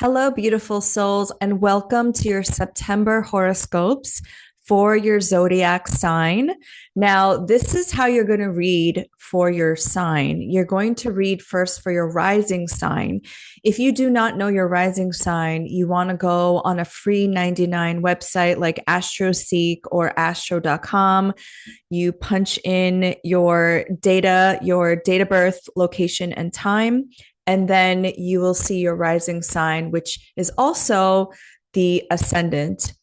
Hello, beautiful souls, and welcome to your September horoscopes for your zodiac sign. Now, this is how you're going to read for your sign. You're going to read first for your rising sign. If you do not know your rising sign, you want to go on a free 99 website like AstroSeek or astro.com. You punch in your data, your date of birth, location, and time, and then you will see your rising sign, which is also the ascendant.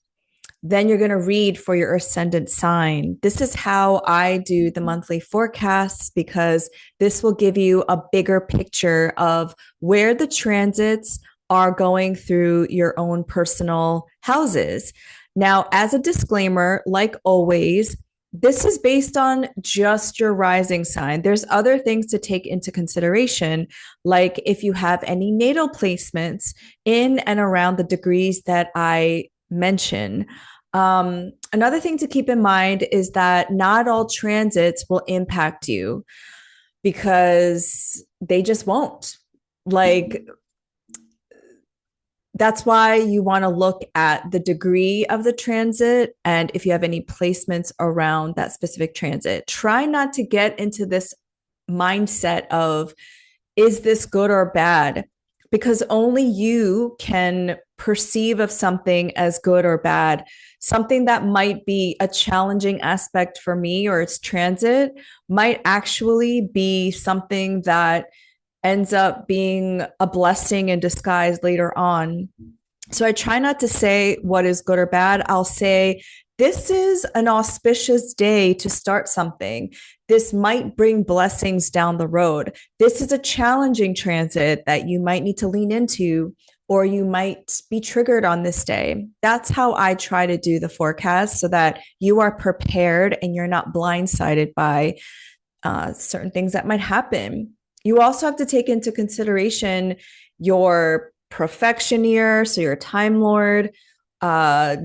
Then you're going to read for your ascendant sign. This is how I do the monthly forecasts because this will give you a bigger picture of where the transits are going through your own personal houses. Now, as a disclaimer, like always, this is based on just your rising sign. There's other things to take into consideration, like if you have any natal placements in and around the degrees that I mention. Another thing to keep in mind is that not all transits will impact you because they just won't. Like, that's why you want to look at the degree of the transit and if you have any placements around that specific transit. Try not to get into this mindset of, is this good or bad? Because only you can perceive of something as good or bad. Something that might be a challenging aspect for me or its transit might actually be something that ends up being a blessing in disguise later on. So I try not to say what is good or bad. I'll say, this is an auspicious day to start something. This might bring blessings down the road. This is a challenging transit that you might need to lean into, or you might be triggered on this day. That's how I try to do the forecast so that you are prepared and you're not blindsided by certain things that might happen. You also have to take into consideration your profection year, so your time lord,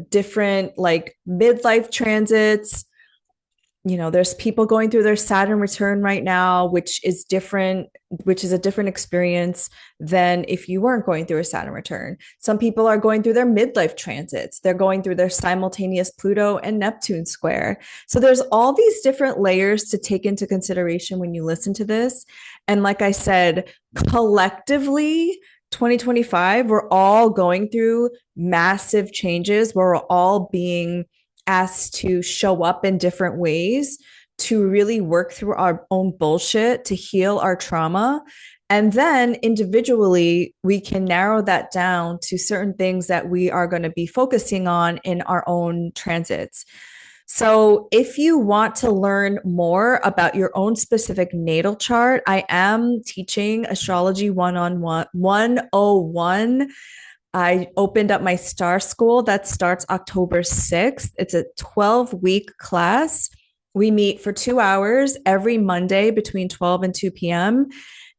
different like midlife transits. You know, there's people going through their Saturn return right now, which is a different experience than if you weren't going through a Saturn return. Some people are going through their midlife transits. They're going through their simultaneous Pluto and Neptune square. So there's all these different layers to take into consideration when you listen to this. And like I said, collectively, 2025, we're all going through massive changes. We're all being asked to show up in different ways to really work through our own bullshit, to heal our trauma. And then individually, we can narrow that down to certain things that we are going to be focusing on in our own transits. So, if you want to learn more about your own specific natal chart, I am teaching Astrology 101. I opened up my star school that starts October 6th. It's a 12-week class. We meet for 2 hours every Monday between 12 and 2 p.m.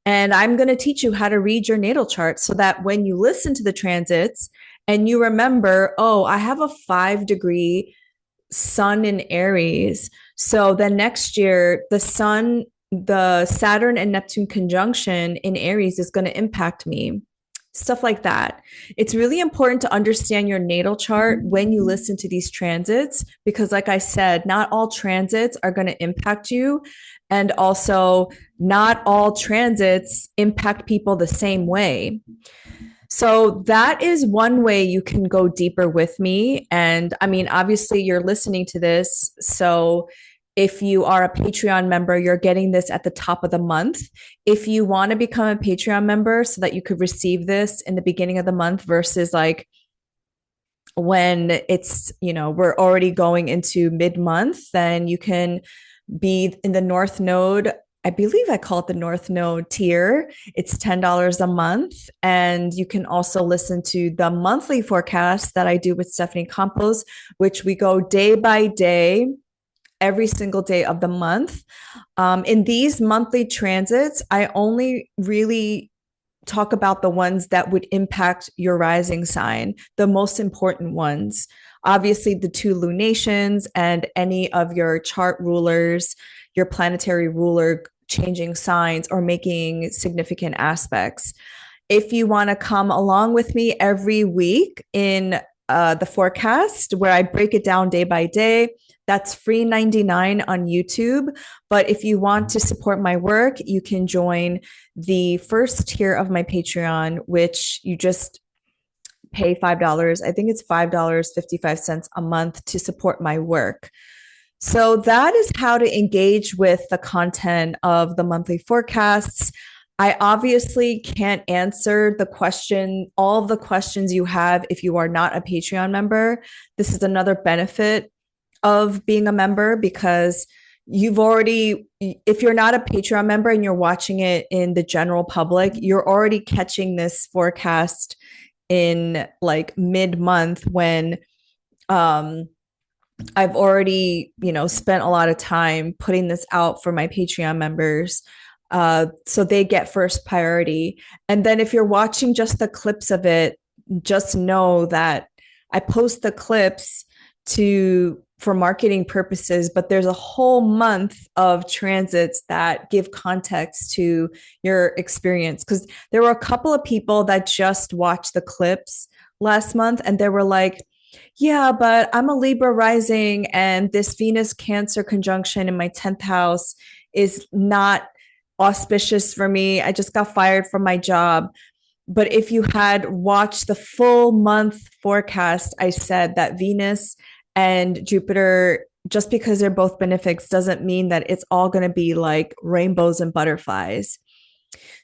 And I'm going to teach you how to read your natal chart so that when you listen to the transits and you remember, oh, I have a 5-degree sun in Aries. So then next year, the Saturn and Neptune conjunction in Aries is going to impact me. Stuff like that. It's really important to understand your natal chart when you listen to these transits, because like I said, not all transits are going to impact you. And also not all transits impact people the same way. So that is one way you can go deeper with me. And I mean, obviously you're listening to this. So if you are a Patreon member, you're getting this at the top of the month. If you want to become a Patreon member so that you could receive this in the beginning of the month versus like when it's, we're already going into mid-month, then you can be in the North Node. I believe I call it the North Node tier. It's $10 a month. And you can also listen to the monthly forecast that I do with Stephanie Campos, which we go day by day, every single day of the month. In these monthly transits, I only really talk about the ones that would impact your rising sign, the most important ones. Obviously, the 2 lunations and any of your chart rulers, your planetary ruler changing signs or making significant aspects. If you want to come along with me every week in the forecast where I break it down day by day, that's free 99 on YouTube. But if you want to support my work, you can join the first tier of my Patreon, which you just pay $5. I think it's $5.55 a month to support my work. So that is how to engage with the content of the monthly forecasts. I obviously can't answer all of the questions you have if you are not a Patreon member. This is another benefit of being a member because if you're not a Patreon member and you're watching it in the general public, you're already catching this forecast in like mid-month when I've already, spent a lot of time putting this out for my Patreon members. So they get first priority. And then if you're watching just the clips of it, just know that I post the clips for marketing purposes, but there's a whole month of transits that give context to your experience. Because there were a couple of people that just watched the clips last month and they were like, yeah, but I'm a Libra rising and this Venus Cancer conjunction in my 10th house is not auspicious for me. I just got fired from my job. But if you had watched the full month forecast, I said that Venus and Jupiter, just because they're both benefics, doesn't mean that it's all going to be like rainbows and butterflies.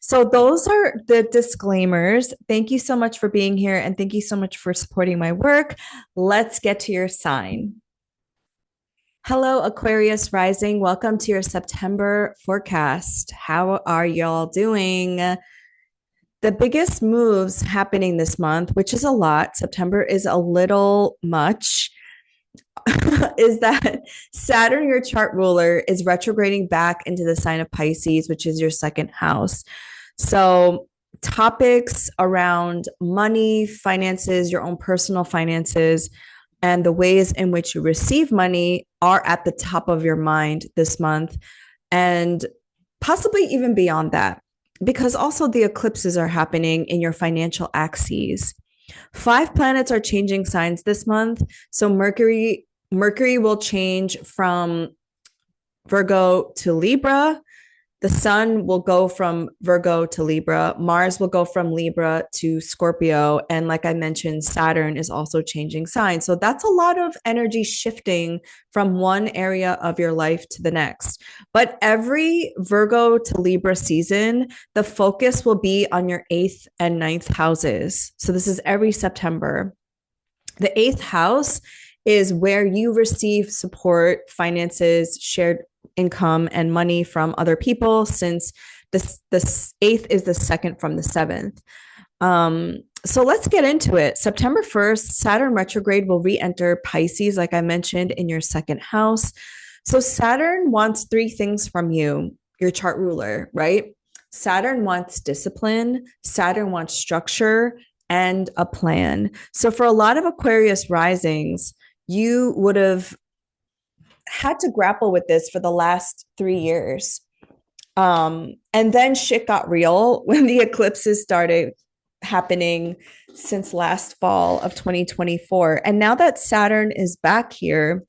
So those are the disclaimers. Thank you so much for being here and thank you so much for supporting my work. Let's get to your sign. Hello, Aquarius rising. Welcome to your September forecast. How are y'all doing? The biggest moves happening this month, which is a lot, September is a little much, is that Saturn, your chart ruler, is retrograding back into the sign of Pisces, which is your second house. So topics around money, finances, your own personal finances, and the ways in which you receive money are at the top of your mind this month, and possibly even beyond that, because also the eclipses are happening in your financial axes. 5 planets are changing signs this month. So Mercury will change from Virgo to Libra. The sun will go from Virgo to Libra. Mars will go from Libra to Scorpio. And like I mentioned, Saturn is also changing signs. So that's a lot of energy shifting from one area of your life to the next. But every Virgo to Libra season, the focus will be on your 8th and 9th houses. So this is every September. The 8th house is where you receive support, finances, shared income, and money from other people, since this 8th is the second from the 7th. So let's get into it. September 1st, Saturn retrograde will re-enter Pisces, like I mentioned, in your second house. So Saturn wants 3 things from you, your chart ruler, right? Saturn wants discipline, Saturn wants structure, and a plan. So for a lot of Aquarius risings, you would have had to grapple with this for the last 3 years. And then shit got real when the eclipses started happening since last fall of 2024. And now that Saturn is back here,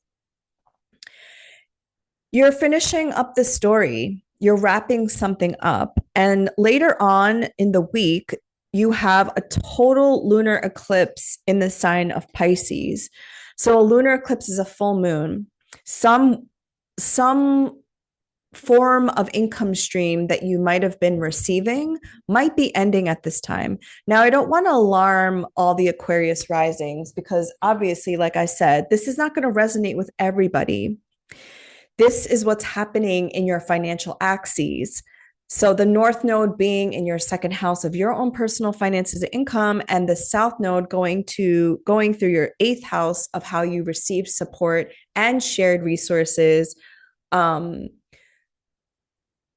you're finishing up the story. You're wrapping something up. And later on in the week, you have a total lunar eclipse in the sign of Pisces. So a lunar eclipse is a full moon. Some form of income stream that you might have been receiving might be ending at this time. Now, I don't want to alarm all the Aquarius risings because obviously, like I said, this is not going to resonate with everybody. This is what's happening in your financial axes. So the North Node being in your second house of your own personal finances and income, and the South Node going through your 8th house of how you receive support and shared resources,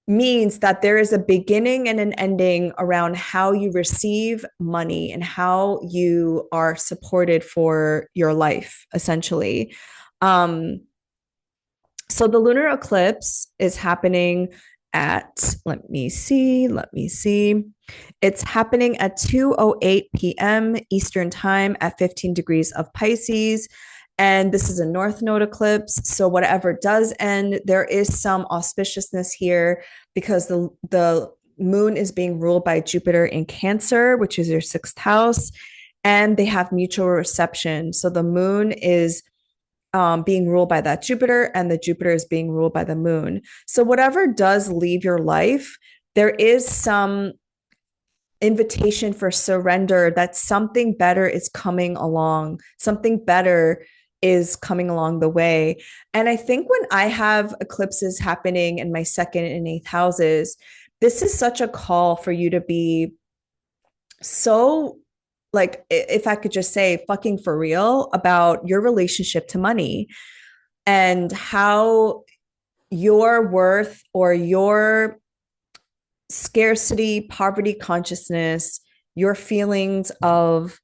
means that there is a beginning and an ending around how you receive money and how you are supported for your life, essentially. So the lunar eclipse is happening at, let me see. It's happening at 2:08 p.m. Eastern time at 15 degrees of Pisces. And this is a North Node eclipse. So whatever does end, there is some auspiciousness here because the moon is being ruled by Jupiter in Cancer, which is your sixth house, and they have mutual reception. So the moon is being ruled by that Jupiter, and the Jupiter is being ruled by the moon. So whatever does leave your life, there is some invitation for surrender that something better is coming along, something better is coming along the way. And I think when I have eclipses happening in my second and eighth houses, this is such a call for you to be so, like, if I could just say, fucking for real about your relationship to money and how your worth or your scarcity, poverty consciousness, your feelings of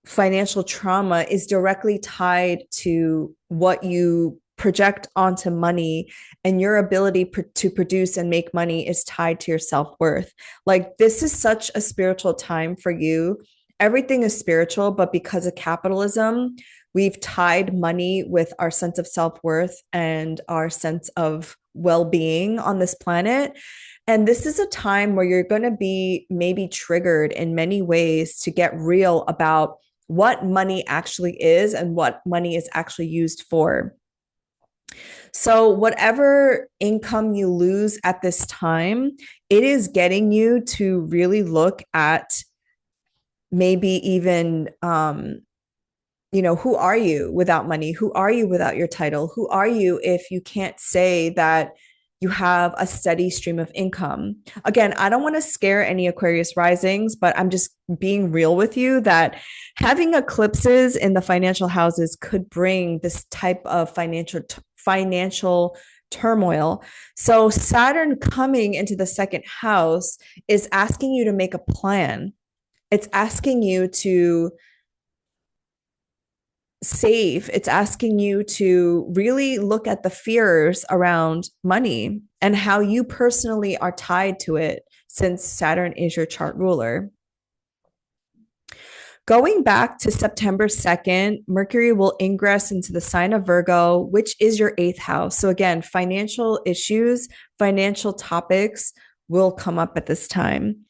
financial trauma is directly tied to what you project onto money, and your ability to produce and make money is tied to your self-worth. Like, this is such a spiritual time for you. Everything is spiritual, but because of capitalism, we've tied money with our sense of self-worth and our sense of well-being on this planet. And this is a time where you're going to be maybe triggered in many ways to get real about what money actually is and what money is actually used for. So, whatever income you lose at this time, it is getting you to really look at maybe even, who are you without money? Who are you without your title? Who are you if you can't say that you have a steady stream of income? Again, I don't want to scare any Aquarius risings, but I'm just being real with you that having eclipses in the financial houses could bring this type of financial turmoil. So Saturn coming into the second house is asking you to make a plan. It's asking you to save. It's asking you to really look at the fears around money and how you personally are tied to it, since Saturn is your chart ruler. Going back to September 2nd, Mercury will ingress into the sign of Virgo, which is your eighth house. So again, financial issues, financial topics will come up at this time.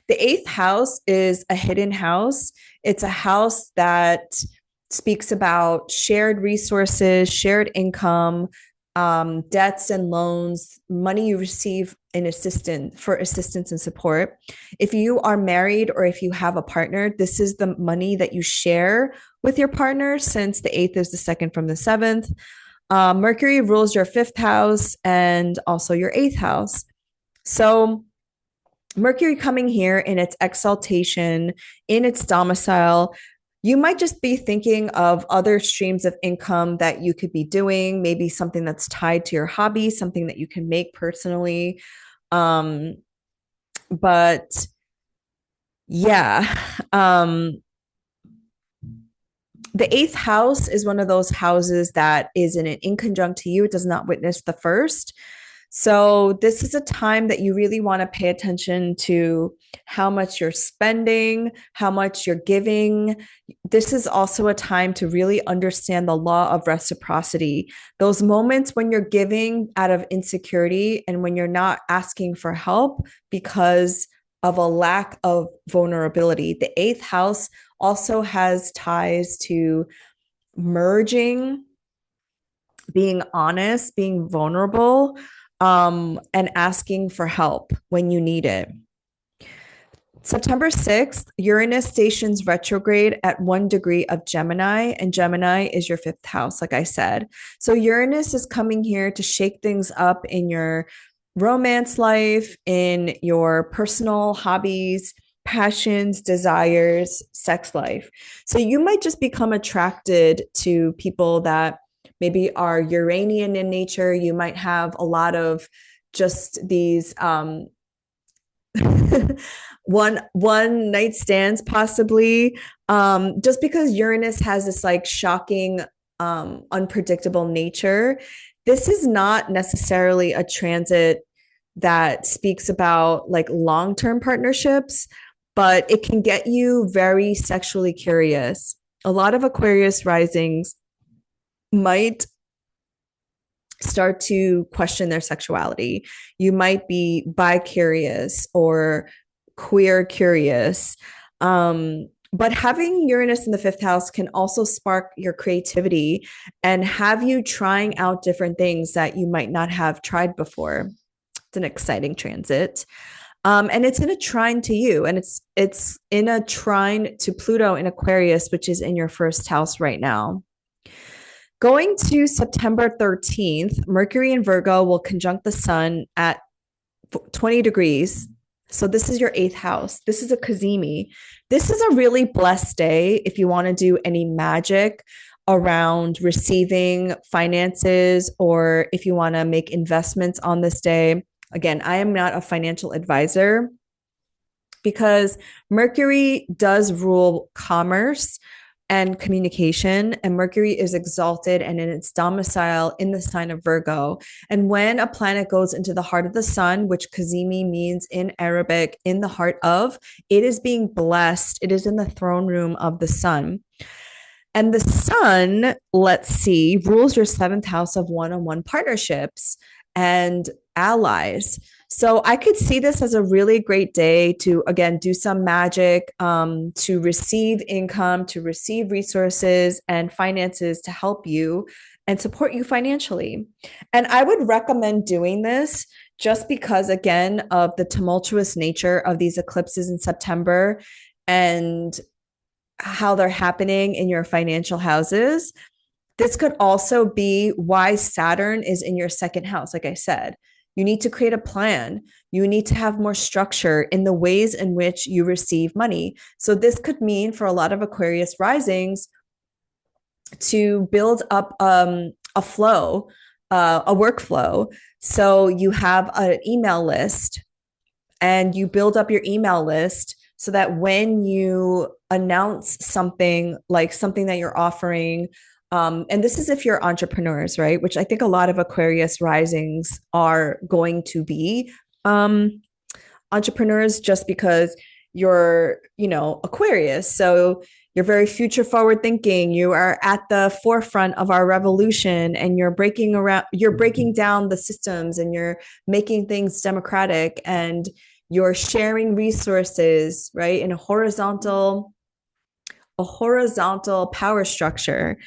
The eighth house is a hidden house. It's a house that speaks about shared resources, shared income, debts and loans, money you receive in assistance and support. If you are married or if you have a partner, this is the money that you share with your partner, since the eighth is the second from the seventh. Mercury rules your fifth house and also your eighth house. So Mercury coming here in its exaltation, in its domicile, you might just be thinking of other streams of income that you could be doing, maybe something that's tied to your hobby, something that you can make personally. But yeah, the eighth house is one of those houses that is in an inconjunct to you. It does not witness the first. So this is a time that you really want to pay attention to how much you're spending, how much you're giving. This is also a time to really understand the law of reciprocity. Those moments when you're giving out of insecurity and when you're not asking for help because of a lack of vulnerability. The eighth house also has ties to merging, being honest, being vulnerable, and asking for help when you need it. September 6th, Uranus stations retrograde at 1 degree of Gemini, and Gemini is your fifth house, like I said. So Uranus is coming here to shake things up in your romance life, in your personal hobbies, passions, desires, sex life. So you might just become attracted to people that maybe are Uranian in nature. You might have a lot of just these one night stands, possibly, just because Uranus has this like shocking, unpredictable nature. This is not necessarily a transit that speaks about like long-term partnerships, but it can get you very sexually curious. A lot of Aquarius risings might start to question their sexuality. You might be bi curious or queer curious. But having Uranus in the fifth house can also spark your creativity and have you trying out different things that you might not have tried before. It's an exciting transit. And it's in a trine to you, and it's in a trine to Pluto in Aquarius, which is in your first house right now. Going to September 13th, Mercury in Virgo will conjunct the sun at 20 degrees. So this is your eighth house. This is a Kazemi. This is a really blessed day if you want to do any magic around receiving finances or if you want to make investments on this day. Again, I am not a financial advisor because Mercury does rule commerce and communication, and Mercury is exalted and in its domicile in the sign of Virgo. And when a planet goes into the heart of the sun, which Kazemi means in Arabic, in the heart of, it is being blessed. It is in the throne room of the sun. And the sun, let's see, rules your seventh house of one-on-one partnerships and allies. So I could see this as a really great day to, again, do some magic, to receive income, to receive resources and finances to help you and support you financially. And I would recommend doing this just because, again, of the tumultuous nature of these eclipses in September and how they're happening in your financial houses. This could also be why Saturn is in your second house, like I said. You need to create a plan. You need to have more structure in the ways in which you receive money. So this could mean for a lot of Aquarius risings to build up a flow, a workflow. So you have an email list and you build up your email list so that when you announce something like something that you're offering, and this is if you're entrepreneurs, right? Which I think a lot of Aquarius risings are going to be entrepreneurs just because you're, Aquarius. So you're very future forward thinking. You are at the forefront of our revolution and you're breaking down the systems and you're making things democratic and you're sharing resources, right? In a horizontal power structure.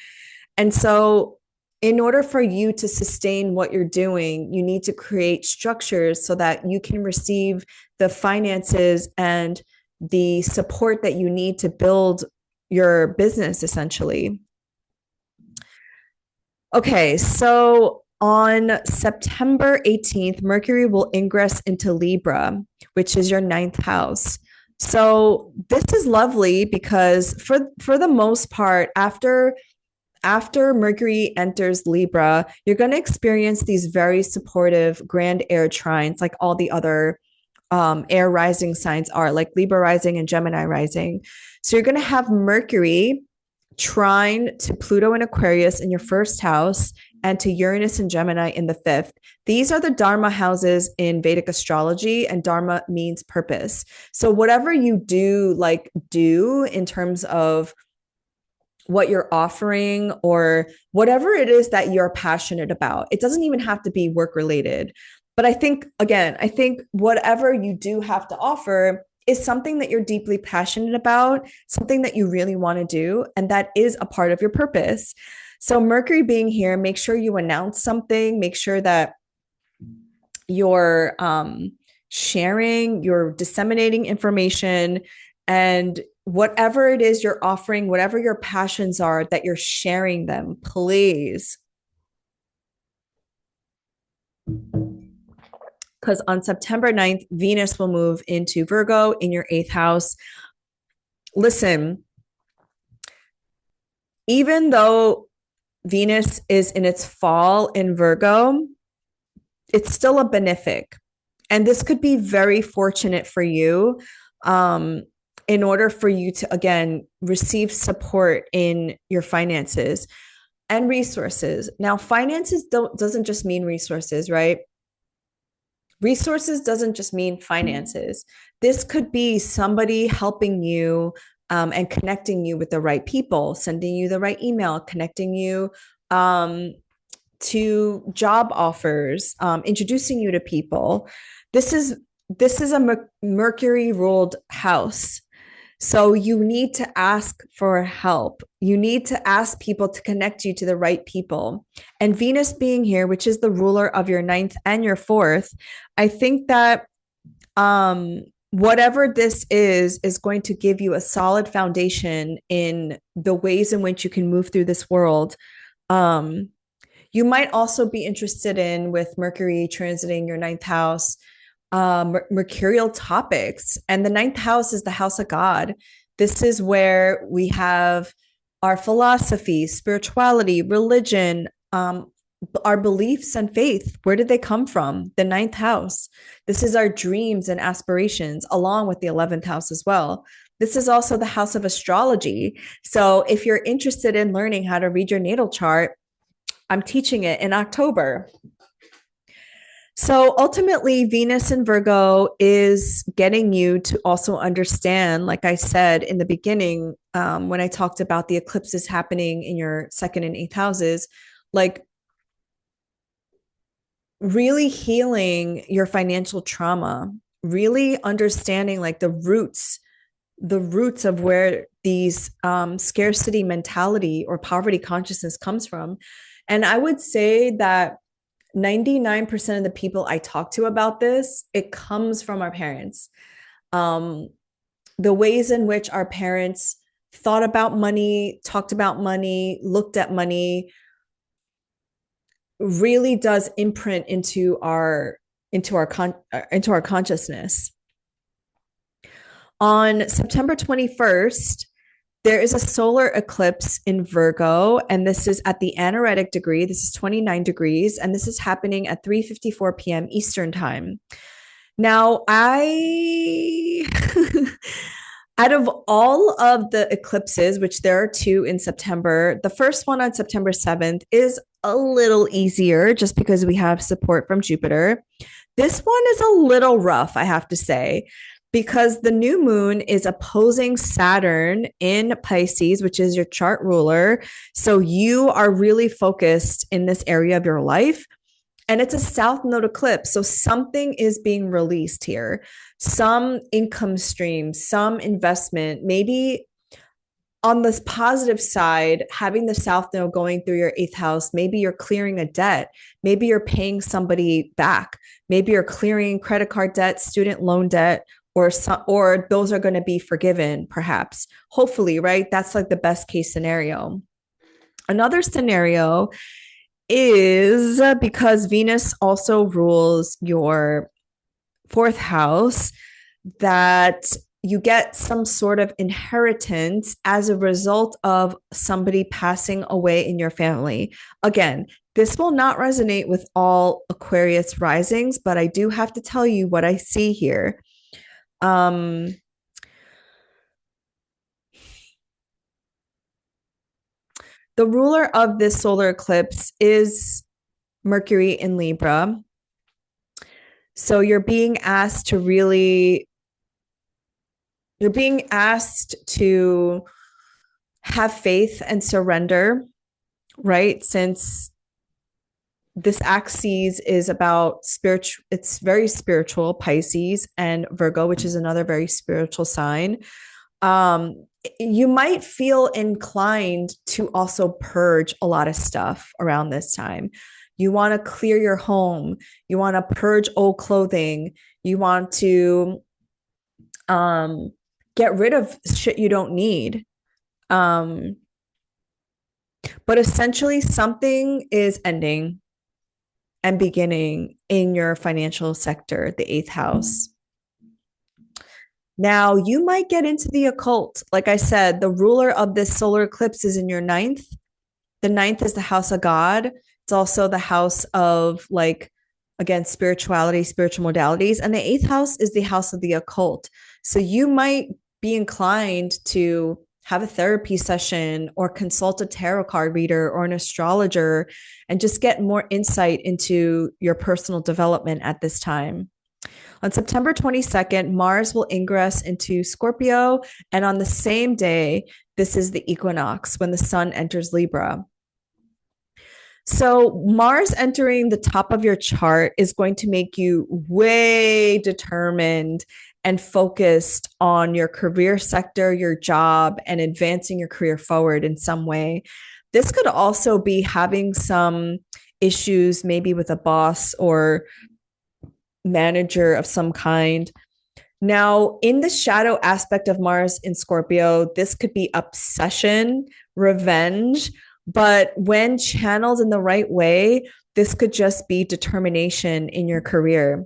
And so in order for you to sustain what you're doing, you need to create structures so that you can receive the finances and the support that you need to build your business, essentially. Okay, so on September 18th, Mercury will ingress into Libra, which is your ninth house. So this is lovely because for the most part, after Mercury enters Libra, you're going to experience these very supportive grand air trines, like all the other air rising signs are, like Libra rising and Gemini rising. So you're going to have Mercury trine to Pluto in Aquarius in your first house and to Uranus and Gemini in the fifth. These are the Dharma houses in Vedic astrology, and Dharma means purpose. So whatever you do in terms of what you're offering or whatever it is that you're passionate about, it doesn't even have to be work related. But I think whatever you do have to offer is something that you're deeply passionate about, something that you really want to do, and that is a part of your purpose. So Mercury being here, make sure you announce something, make sure that you're sharing, you're disseminating information, and whatever it is you're offering, whatever your passions are, that you're sharing them, please. Because on September 9th, Venus will move into Virgo in your eighth house. Listen, even though Venus is in its fall in Virgo, it's still a benefic. And this could be very fortunate for you in order for you to, again, receive support in your finances and resources. Now, finances doesn't just mean resources, right? Resources doesn't just mean finances. This could be somebody helping you and connecting you with the right people, sending you the right email, connecting you um, to job offers, introducing you to people. This is this is a Mercury ruled house. So you need to ask for help. You need to ask people to connect you to the right people. And Venus being here, which is the ruler of your ninth and your fourth, I think that whatever this is going to give you a solid foundation in the ways in which you can move through this world. Um, you might also be interested in, with Mercury transiting your ninth house, mercurial topics. And the ninth house is the house of God. This is where we have our philosophy, spirituality, religion, our beliefs and faith. Where did they come from? The ninth house. This is our dreams and aspirations, along with the 11th house as well. This is also the house of astrology. So if you're interested in learning how to read your natal chart, I'm teaching it in October. So ultimately, Venus in Virgo is getting you to also understand, like I said in the beginning, when I talked about the eclipses happening in your second and eighth houses, like really healing your financial trauma, really understanding like the roots of where these scarcity mentality or poverty consciousness comes from. And I would say that 99% of the people I talk to about this, it comes from our parents. Um, the ways in which our parents thought about money, talked about money, looked at money really does imprint into our consciousness. On September 21st, there is a solar eclipse in Virgo, and this is at the anaretic degree. This is 29 degrees, and this is happening at 3:54 p.m. Eastern time. Now, out of all of the eclipses, which there are two in September, the first one on September 7th is a little easier just because we have support from Jupiter. This one is a little rough, I have to say, because the new moon is opposing Saturn in Pisces, which is your chart ruler. So you are really focused in this area of your life. And it's a south node eclipse. So something is being released here, some income stream, some investment, maybe on this positive side, having the south node going through your eighth house, maybe you're clearing a debt, maybe you're paying somebody back, maybe you're clearing credit card debt, student loan debt, or those are going to be forgiven, perhaps. Hopefully, right? That's like the best case scenario. Another scenario is because Venus also rules your fourth house, that you get some sort of inheritance as a result of somebody passing away in your family. Again, this will not resonate with all Aquarius risings, but I do have to tell you what I see here. The ruler of this solar eclipse is Mercury in Libra. So you're being asked to have faith and surrender, right? Since this axis is about spiritual, it's very spiritual, Pisces and Virgo, which is another very spiritual sign. You might feel inclined to also purge a lot of stuff around this time. You want to clear your home. You want to purge old clothing. You want to get rid of shit you don't need. But essentially, something is ending and beginning in your financial sector, the eighth house. Now, you might get into the occult. Like I said, the ruler of this solar eclipse is in your ninth. The ninth is the house of God. It's also the house of, like, again, spirituality, spiritual modalities. And the eighth house is the house of the occult. So you might be inclined to have a therapy session or consult a tarot card reader or an astrologer and just get more insight into your personal development at this time. On September 22nd, Mars will ingress into Scorpio. And on the same day, this is the equinox when the sun enters Libra. So, Mars entering the top of your chart is going to make you way determined and focused on your career sector, your job, and advancing your career forward in some way. This could also be having some issues, maybe with a boss or manager of some kind. Now, in the shadow aspect of Mars in Scorpio, this could be obsession, revenge, but when channeled in the right way, this could just be determination in your career.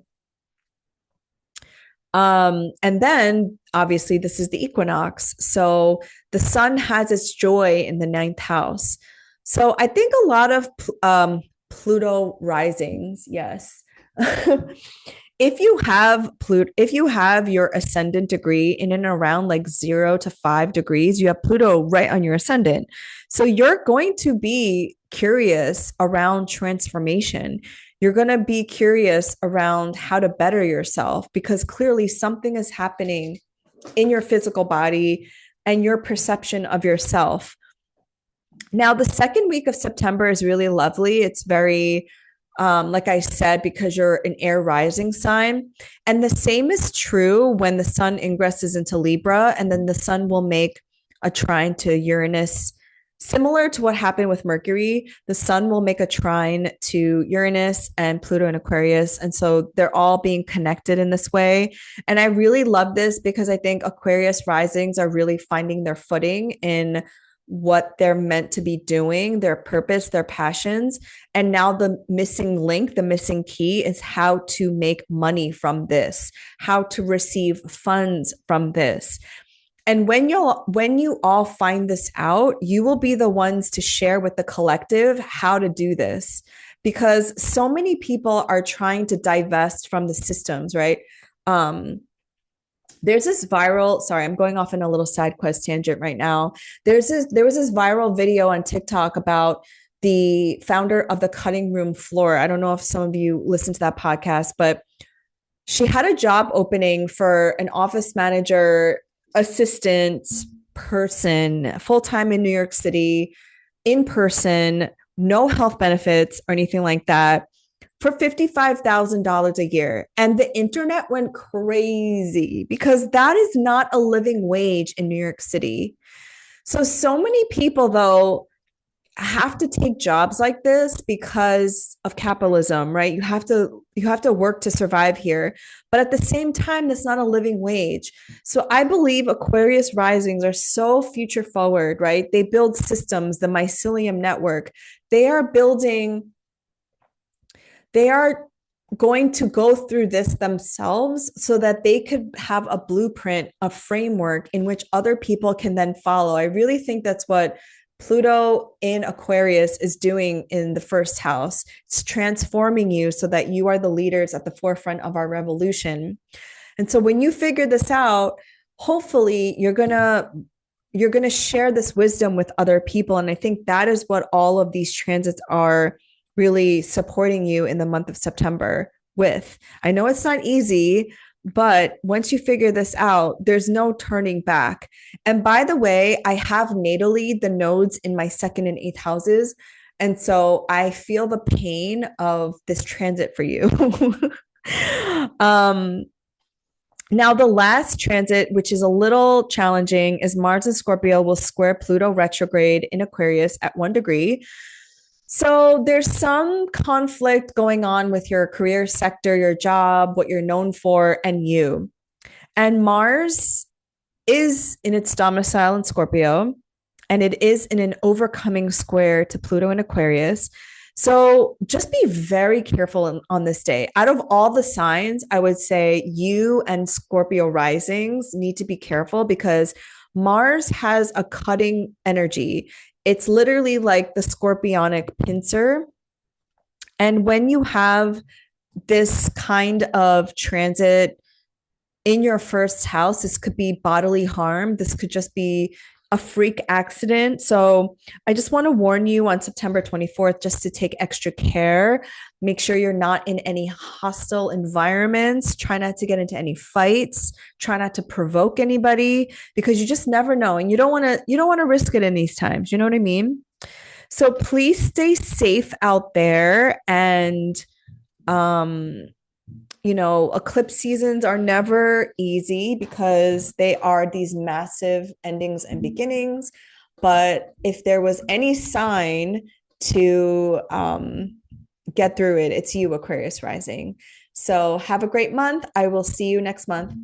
And then obviously this is the equinox. So the sun has its joy in the ninth house. So I think a lot of Pluto risings, yes. If you have your ascendant degree in and around like 0 to 5 degrees, you have Pluto right on your ascendant. So you're going to be curious around transformation. You're going to be curious around how to better yourself because clearly something is happening in your physical body and your perception of yourself. Now, the second week of September is really lovely. It's very like I said, because you're an air rising sign. And the same is true when the sun ingresses into Libra, and then the sun will make a trine to Uranus. Similar to what happened with Mercury, the sun will make a trine to Uranus and Pluto and Aquarius. And so they're all being connected in this way. And I really love this because I think Aquarius risings are really finding their footing in what they're meant to be doing, their purpose, their passions. And now the missing link, the missing key is how to make money from this, how to receive funds from this. And when you all find this out, you will be the ones to share with the collective how to do this, because so many people are trying to divest from the systems, right? There's this viral, sorry, I'm going off in a little side quest tangent right now. There was this viral video on TikTok about the founder of the cutting room floor. I don't know if some of you listened to that podcast, but she had a job opening for an office manager, assistant person, full-time in New York City, in person, no health benefits or anything like that, for $55,000 a year. And the internet went crazy because that is not a living wage in New York City. So many people, though, have to take jobs like this because of capitalism, right? You have to work to survive here. But at the same time, that's not a living wage. So I believe Aquarius risings are so future forward, right? They build systems, the mycelium network. They are going to go through this themselves so that they could have a blueprint, a framework in which other people can then follow. I really think that's what Pluto in Aquarius is doing in the first house. It's transforming you so that you are the leaders at the forefront of our revolution. And so when you figure this out, hopefully you're going to share this wisdom with other people. And I think that is what all of these transits are really supporting you in the month of September with. I know it's not easy, but once you figure this out, there's no turning back. And by the way, I have natally the nodes in my second and eighth houses. And so I feel the pain of this transit for you. Now, the last transit, which is a little challenging, is Mars in Scorpio will square Pluto retrograde in Aquarius at 1 degree. So there's some conflict going on with your career sector, your job, what you're known for, and you. And Mars is in its domicile in Scorpio, and it is in an overcoming square to Pluto in Aquarius. So just be very careful on this day. Out of all the signs, I would say you and Scorpio risings need to be careful because Mars has a cutting energy. It's literally like the scorpionic pincer. And when you have this kind of transit in your first house, this could be bodily harm. This could just be a freak accident. So I just want to warn you on September 24th just to take extra care. Make sure you're not in any hostile environments. Try not to get into any fights. Try not to provoke anybody because you just never know. And you don't want to risk it in these times. You know what I mean? So please stay safe out there and um eclipse seasons are never easy because they are these massive endings and beginnings. But if there was any sign to get through it, it's you, Aquarius rising. So have a great month. I will see you next month.